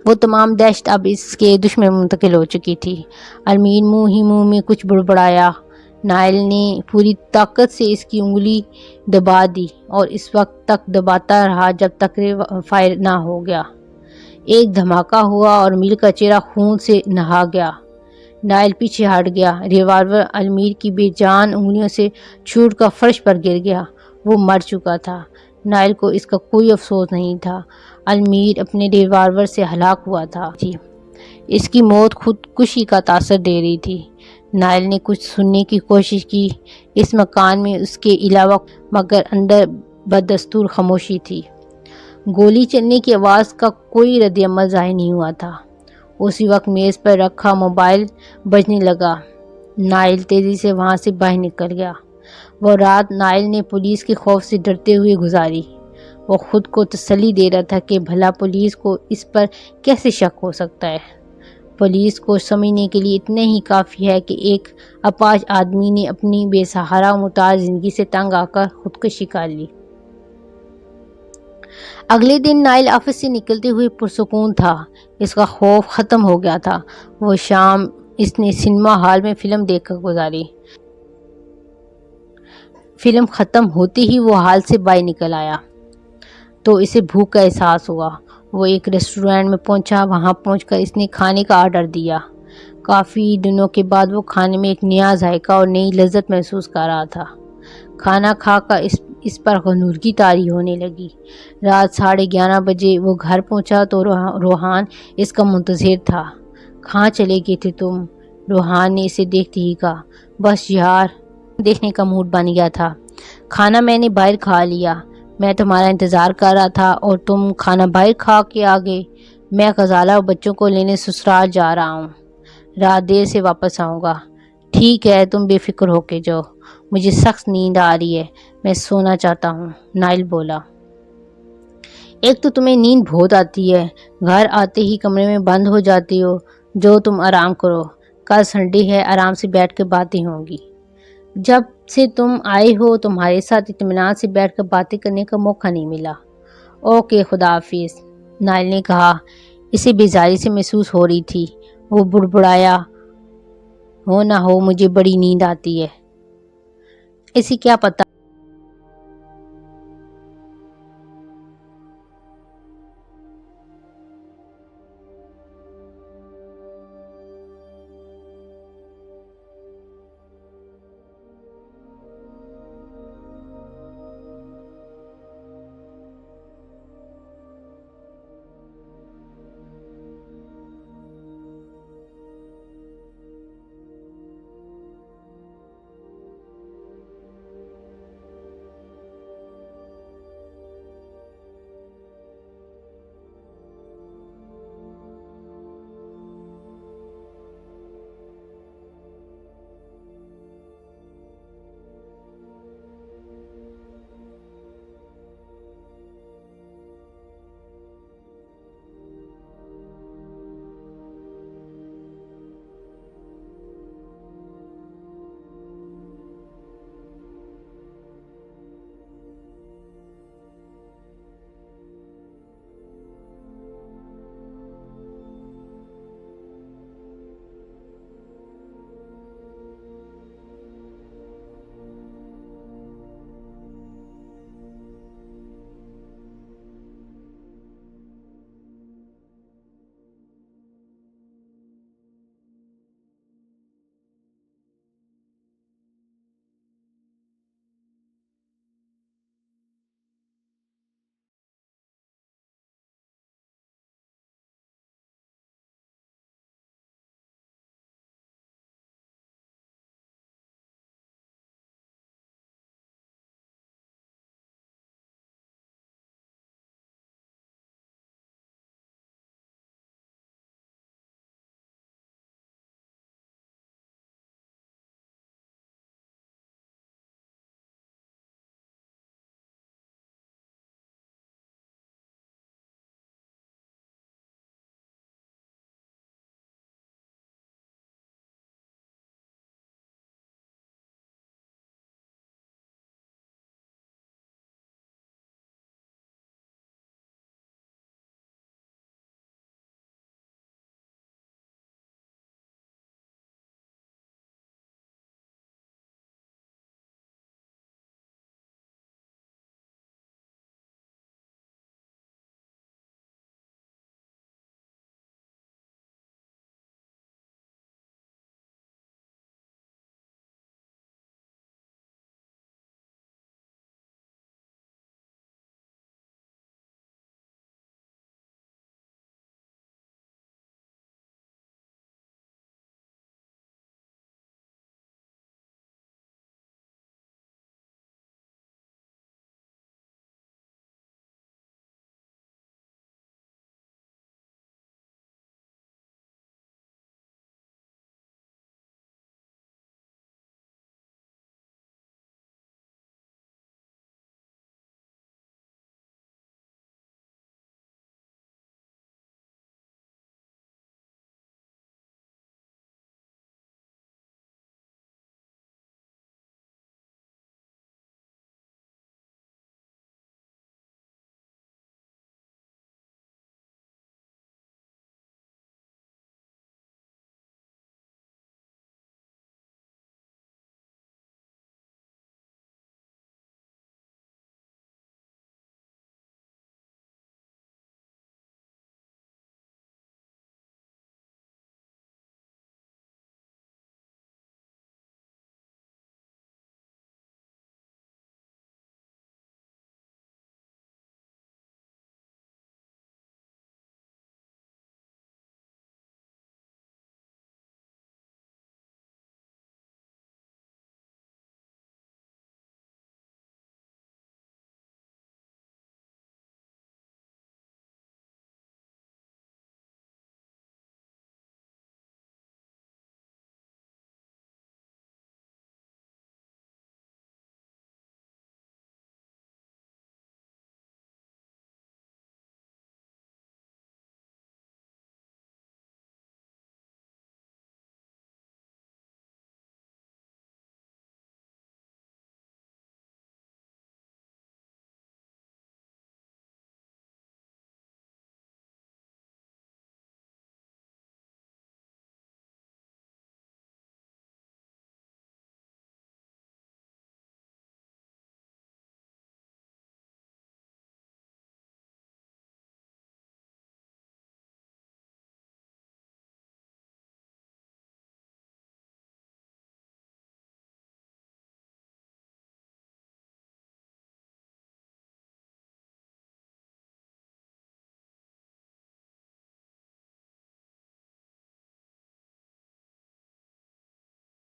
وہ تمام دہشت اب اس کے دشمن میں منتقل ہو چکی تھی۔ المیر منہ ہی منہ میں کچھ بڑبڑایا۔ نائل نے پوری طاقت سے اس کی انگلی دبا دی اور اس وقت تک دباتا رہا جب تک فائر نہ ہو گیا۔ ایک دھماکہ ہوا اور المیر کا چہرہ خون سے نہا گیا۔ نائل پیچھے ہٹ گیا۔ ریوالور المیر کی بے جان انگلیوں سے چھوٹ کر فرش پر گر گیا۔ وہ مر چکا تھا۔ نائل کو اس کا کوئی افسوس نہیں تھا۔ المیر اپنے ریوالور سے ہلاک ہوا تھا۔ اس کی موت خودکشی کا تاثر دے رہی تھی۔ نائل نے کچھ سننے کی کوشش کی۔ اس مکان میں اس کے علاوہ مگر اندر بدستور خاموشی تھی۔ گولی چلنے کی آواز کا کوئی رد عمل ظاہر نہیں ہوا تھا۔ اسی وقت میز پر رکھا موبائل بجنے لگا۔ نائل تیزی سے وہاں سے باہر نکل گیا۔ وہ رات نائل نے پولیس کے خوف سے ڈرتے ہوئے گزاری۔ وہ خود کو تسلی دے رہا تھا کہ بھلا پولیس کو اس پر کیسے شک ہو سکتا ہے۔ پولیس کو سمجھنے کے لیے اتنا ہی کافی ہے کہ ایک اپاہج آدمی نے اپنی بے سہارا و محتاج زندگی سے تنگ آ کر خودکشی کر لی۔ اگلے دن نائل آفس سے نکلتے ہوئے پرسکون تھا۔ اس کا خوف ختم ہو گیا تھا۔ وہ شام اس نے سنیما ہال میں فلم دیکھ کر گزاری۔ فلم ختم ہوتے ہی وہ ہال سے باہر نکل آیا تو اسے بھوک کا احساس ہوا۔ وہ ایک ریسٹورینٹ میں پہنچا۔ وہاں پہنچ کر اس نے کھانے کا آرڈر دیا۔ کافی دنوں کے بعد وہ کھانے میں ایک نیا ذائقہ اور نئی لذت محسوس کر رہا تھا۔ کھانا کھا کر اس پر غنور کی طاری ہونے لگی۔ رات 11:30 بجے وہ گھر پہنچا تو روحان اس کا منتظر تھا۔ کہاں چلے گئے تھے تم؟ روحان نے اسے دیکھتے ہی کہا۔ بس یار، دیکھنے کا موڈ بن گیا تھا۔ کھانا میں نے باہر کھا لیا۔ میں تمہارا انتظار کر رہا تھا اور تم کھانا باہر کھا کے آ گئے۔ میں غزالہ اور بچوں کو لینے سسرال جا رہا ہوں۔ رات دیر سے واپس آؤں گا۔ ٹھیک ہے، تم بے فکر ہو کے جاؤ۔ مجھے سخت نیند آ رہی ہے، میں سونا چاہتا ہوں، نائل بولا۔ ایک تو تمہیں نیند بہت آتی ہے، گھر آتے ہی کمرے میں بند ہو جاتی ہو۔ جو تم آرام کرو، کل سنڈے ہے، آرام سے بیٹھ کے باتیں ہوں گی۔ جب سے تم آئے ہو تمہارے ساتھ اطمینان سے بیٹھ کر باتیں کرنے کا موقع نہیں ملا۔ اوکے، خدا حافظ، نائل نے کہا۔ اسے بیزاری سے محسوس ہو رہی تھی۔ وہ بڑبڑایا، ہو نہ ہو مجھے بڑی نیند آتی ہے۔ اسے کیا پتا